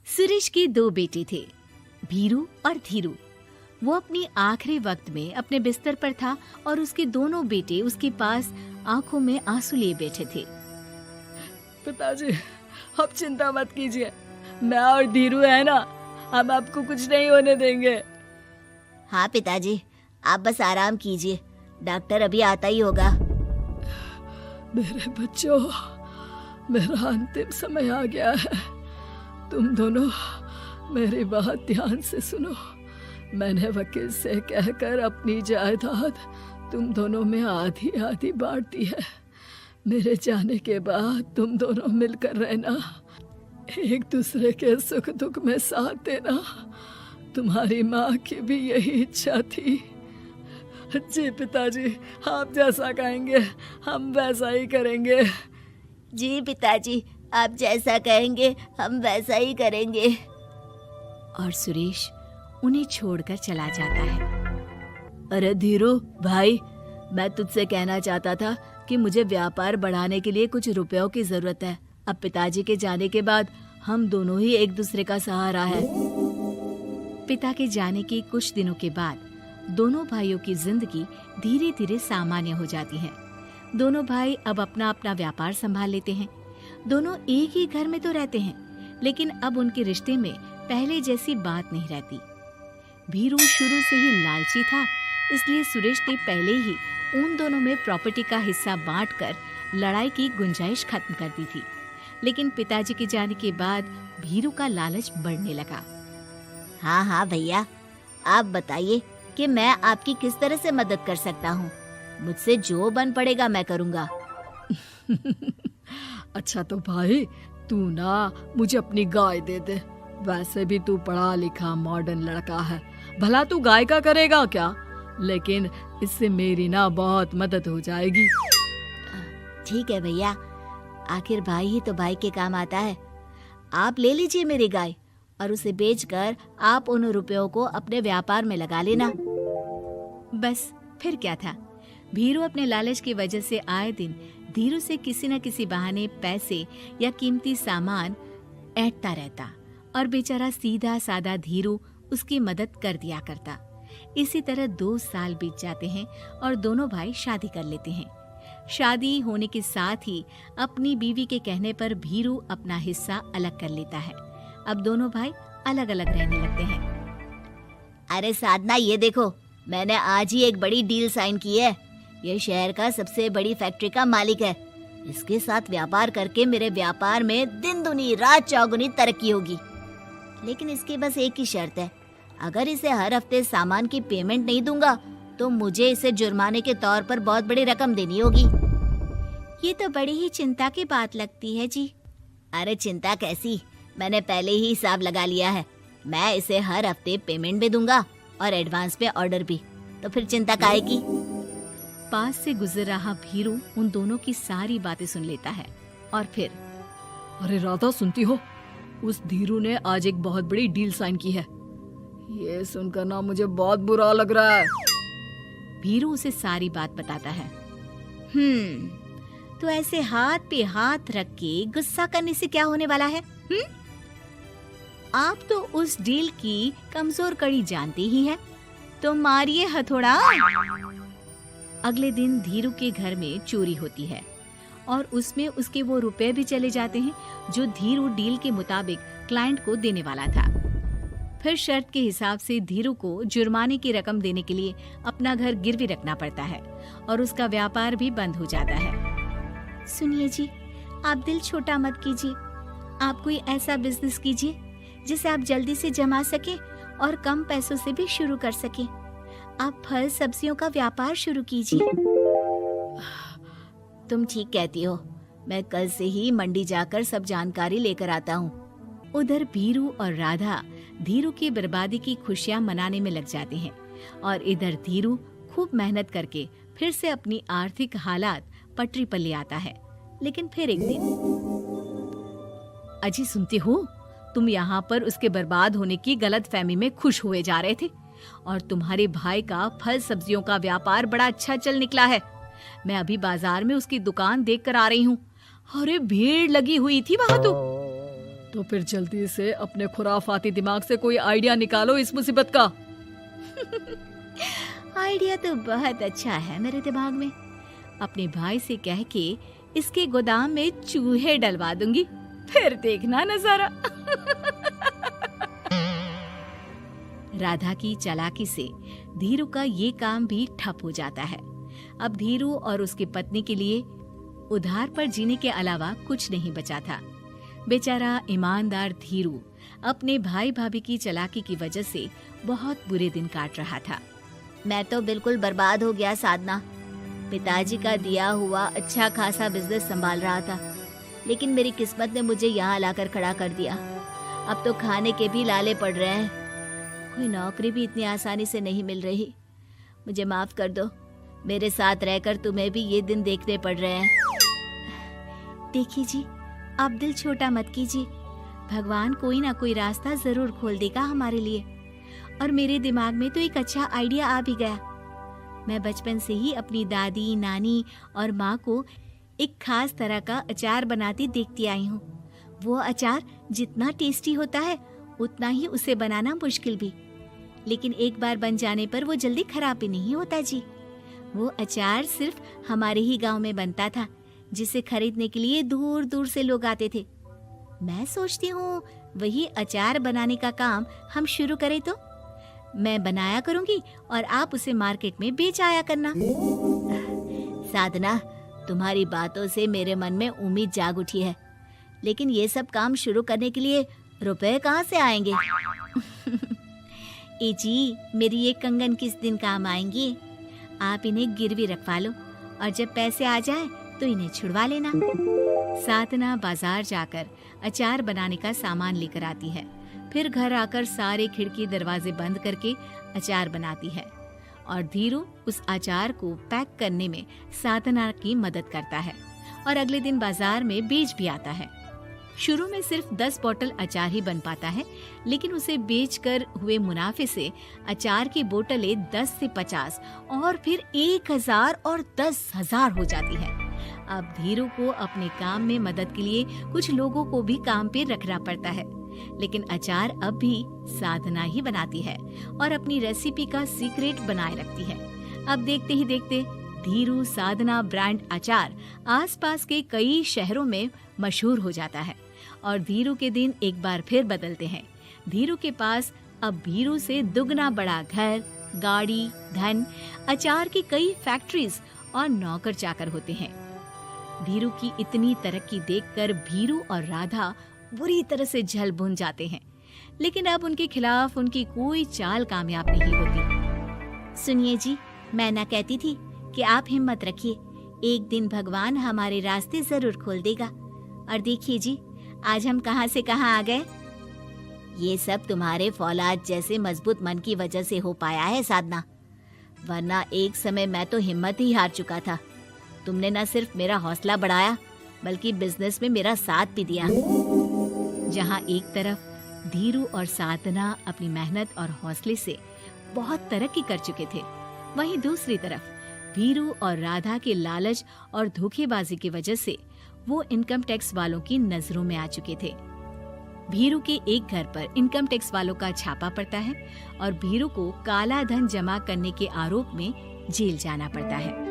सुरेश के दो बेटे थे, भीरू और धीरू। वो अपनी आखिरी वक्त में अपने बिस्तर पर था और उसके दोनों बेटे उसके पास आंखों में आंसू लिए बैठे थे। पिताजी, आप चिंता मत कीजिए, मैं और धीरू है ना, हम आपको कुछ नहीं होने देंगे। हाँ पिताजी, आप बस आराम कीजिए, डॉक्टर अभी आता ही होगा। मेरे बच्चों, मेरा अंतिम समय आ गया है। तुम दोनों मेरी बात ध्यान से सुनो। मैंने वकील से कहकर अपनी जायदाद तुम दोनों में आधी आधी बांट दी है। मेरे जाने के बाद तुम दोनों मिलकर रहना, एक दूसरे के सुख दुख में साथ देना। तुम्हारी माँ की भी यही इच्छा थी। जी पिताजी, आप जैसा कहेंगे हम वैसा ही करेंगे। जी पिताजी, आप जैसा कहेंगे हम वैसा ही करेंगे। और सुरेश उन्हें छोड़कर चला जाता है। अरे धीरू भाई, मैं तुझसे कहना चाहता था कि मुझे व्यापार बढ़ाने के लिए कुछ रुपयों की जरूरत है। अब पिताजी के जाने के बाद हम दोनों ही एक दूसरे का सहारा है। पिता के जाने के कुछ दिनों के बाद दोनों भाइयों की जिंदगी धीरे धीरे सामान्य हो जाती है। दोनों भाई अब अपना अपना व्यापार संभाल लेते हैं। दोनों एक ही घर में तो रहते हैं, लेकिन अब उनके रिश्ते में पहले जैसी बात नहीं रहती। भीरू शुरू से ही लालची था, इसलिए सुरेश ने पहले ही उन दोनों में प्रॉपर्टी का हिस्सा बांटकर लड़ाई की गुंजाइश खत्म कर दी थी। लेकिन पिताजी के जाने के बाद भीरू का लालच बढ़ने लगा। हाँ भैया, आप बताइए कि मैं आपकी किस तरह से मदद कर सकता हूँ। मुझसे जो बन पड़ेगा मैं करूँगा। अच्छा तो भाई, तू ना मुझे अपनी गाय दे दे। वैसे भी तू पढ़ा लिखा मॉडर्न लड़का है, भला तू गाय का करेगा क्या? लेकिन इससे मेरी ना बहुत मदद हो जाएगी। ठीक है भैया, आखिर भाई ही तो भाई के काम आता है। आप ले लीजिए मेरी गाय और उसे बेचकर आप उन रुपयों को अपने व्यापार में लगा लेना। बस फिर क्या था, भीरू अपने लालच की वजह से आए दिन धीरू से किसी न किसी बहाने पैसे या कीमती सामान ऐंठता रहता और बेचारा सीधा सादा धीरू उसकी मदद कर दिया करता। इसी तरह 2 साल बीत जाते हैं और दोनों भाई शादी कर लेते हैं। शादी होने के साथ ही अपनी बीवी के कहने पर भीरू अपना हिस्सा अलग कर लेता है। अब दोनों भाई अलग अलग रहने लगते हैं। अरे साधना, ये देखो, मैंने आज ही एक बड़ी डील साइन की है। ये शहर का सबसे बड़ी फैक्ट्री का मालिक है। इसके साथ व्यापार करके मेरे व्यापार में दिन दुनी रात चौगुनी तरक्की होगी। लेकिन इसकी बस एक ही शर्त है, अगर इसे हर हफ्ते सामान की पेमेंट नहीं दूंगा तो मुझे इसे जुर्माने के तौर पर बहुत बड़ी रकम देनी होगी। ये तो बड़ी ही चिंता की बात लगती है जी। अरे चिंता कैसी, मैंने पहले ही हिसाब लगा लिया है। मैं इसे हर हफ्ते पेमेंट भी दूंगा और एडवांस पे ऑर्डर भी, तो फिर चिंता काहे की। पास से गुजर रहा भीरू उन दोनों की सारी बातें सुन लेता है और फिर, अरे राधा, सुनती हो? उस धीरू ने आज एक बहुत बड़ी डील साइन की है। ये सुनकर ना मुझे बहुत बुरा लग रहा है। भीरू उसे सारी बात बताता है। तो ऐसे हाथ पे हाथ रख के गुस्सा करने से क्या होने वाला है? आप तो उस डील की कमजोर कड़ी जानते ही हैं, तो मारिए हथौड़ा। अगले दिन धीरू के घर में चोरी होती है और उसमें उसके वो रुपए भी चले जाते हैं जो धीरू डील के मुताबिक क्लाइंट को देने वाला था। फिर शर्त के हिसाब से धीरू को जुर्माने की रकम देने के लिए अपना घर गिरवी रखना पड़ता है और उसका व्यापार भी बंद हो जाता है। सुनिए जी, आप दिल छोटा मत कीजिए। आप कोई ऐसा बिजनेस कीजिए जिसे आप जल्दी से जमा सके और कम पैसों से भी शुरू कर सके। आप फल सब्जियों का व्यापार शुरू कीजिए। तुम ठीक कहती हो, मैं कल से ही मंडी जाकर सब जानकारी लेकर आता हूँ। उधर भीरू और राधा धीरू की बर्बादी की खुशियां मनाने में लग जाते हैं और इधर धीरू खूब मेहनत करके फिर से अपनी आर्थिक हालात पटरी पर ले आता है। लेकिन फिर एक दिन, अजी सुनती हो, तुम यहाँ पर उसके बर्बाद होने की गलतफहमी में खुश हुए जा रहे थे और तुम्हारे भाई का फल सब्जियों का व्यापार बड़ा अच्छा चल निकला है। मैं अभी बाजार में उसकी दुकान देख कर आ रही हूँ। अरे भीड़ लगी हुई थी वहां तो। तो फिर जल्दी से अपने खुराफाती दिमाग से कोई आइडिया निकालो इस मुसीबत का। आइडिया तो बहुत अच्छा है मेरे दिमाग में। अपने भाई से कह के इसके गोदाम में चूहे डलवा दूंगी, फिर देखना नजारा। राधा की चालाकी से धीरू का ये काम भी ठप हो जाता है। अब धीरू और उसकी पत्नी के लिए उधार पर जीने के अलावा कुछ नहीं बचा था। बेचारा ईमानदार धीरू अपने भाई भाभी की चालाकी की वजह से बहुत बुरे दिन काट रहा था। मैं तो बिल्कुल बर्बाद हो गया साधना। पिताजी का दिया हुआ अच्छा खासा बिजनेस संभाल रहा था, लेकिन मेरी किस्मत ने मुझे यहाँ लाकर खड़ा कर दिया। अब तो खाने के भी लाले पड़ रहे हैं। कोई नौकरी भी इतनी आसानी से नहीं मिल रही। मुझे माफ कर दो, मेरे साथ रहकर तुम्हें भी ये दिन देखने पड़ रहे हैं। देखिए जी, आप दिल छोटा मत कीजिए। भगवान कोई ना कोई रास्ता जरूर खोल देगा हमारे लिए। और मेरे दिमाग में तो एक अच्छा आइडिया आ भी गया। मैं बचपन से ही अपनी दादी, नानी और माँ को एक खास तरह का अचार बनाती देखती आई हूँ। वो अचार जितना टेस्टी होता है उतना ही उसे बनाना मुश्किल भी, लेकिन एक बार बन जाने पर वो जल्दी खराब भी नहीं होता जी। वो अचार सिर्फ हमारे ही गांव में बनता था, जिसे खरीदने के लिए दूर दूर से लोग आते थे। मैं सोचती हूँ वही अचार बनाने का काम हम शुरू करें तो। मैं बनाया करूँगी और आप उसे मार्केट में बेच आया करना। साधना, तुम्हारी बातों से मेरे मन में उम्मीद जाग उठी है, लेकिन ये सब काम शुरू करने के लिए रुपए कहाँ से आएंगे? ए जी, मेरी ये कंगन किस दिन काम आएंगी? आप इन्हें गिरवी रखवा लो और जब पैसे आ जाए तो इन्हें छुड़वा लेना। साधना बाजार जाकर अचार बनाने का सामान लेकर आती है। फिर घर आकर सारे खिड़की दरवाजे बंद करके अचार बनाती है और धीरू उस अचार को पैक करने में साधना की मदद करता है और अगले दिन बाजार में बेच भी आता है। शुरू में सिर्फ 10 बोतल अचार ही बन पाता है, लेकिन उसे बेचकर हुए मुनाफे से अचार की बोतलें 10 से 50 और फिर 1000 और 10,000 हो जाती है। अब धीरू को अपने काम में मदद के लिए कुछ लोगों को भी काम पे रखना पड़ता है, लेकिन अचार अब भी साधना ही बनाती है और अपनी रेसिपी का सीक्रेट बनाए रखती है। अब देखते ही देखते धीरू साधना ब्रांड अचार आसपास के कई शहरों में मशहूर हो जाता है और धीरू के दिन एक बार फिर बदलते हैं। धीरू के पास अब भीरू से दुगना बड़ा घर, गाड़ी, धन, अचार की कई फैक्ट्रीज और नौकर चाकर होते हैं। धीरू की इतनी तरक्की देखकर भीरू और राधा बुरी तरह से जल भुन जाते हैं, लेकिन अब उनके खिलाफ उनकी कोई चाल कामयाब नहीं होती। सुनिए जी, मैं ना कहती थी कि आप हिम्मत रखिए, एक दिन भगवान हमारे रास्ते जरूर खोल देगा। और देखिए जी, आज हम कहाँ से कहाँ आ गए। ये सब तुम्हारे फौलाद जैसे मजबूत मन की वजह से हो पाया है साधना, वरना एक समय मैं तो हिम्मत ही हार चुका था। तुमने न सिर्फ मेरा हौसला बढ़ाया बल्कि बिजनेस में मेरा साथ भी दिया। जहाँ एक तरफ धीरू और साधना अपनी मेहनत और हौसले से बहुत तरक्की कर चुके थे, वहीं दूसरी तरफ भीरू और राधा के लालच और धोखेबाजी की वजह से वो इनकम टैक्स वालों की नजरों में आ चुके थे। भीरू के एक घर पर इनकम टैक्स वालों का छापा पड़ता है और भीरू को काला धन जमा करने के आरोप में जेल जाना पड़ता है।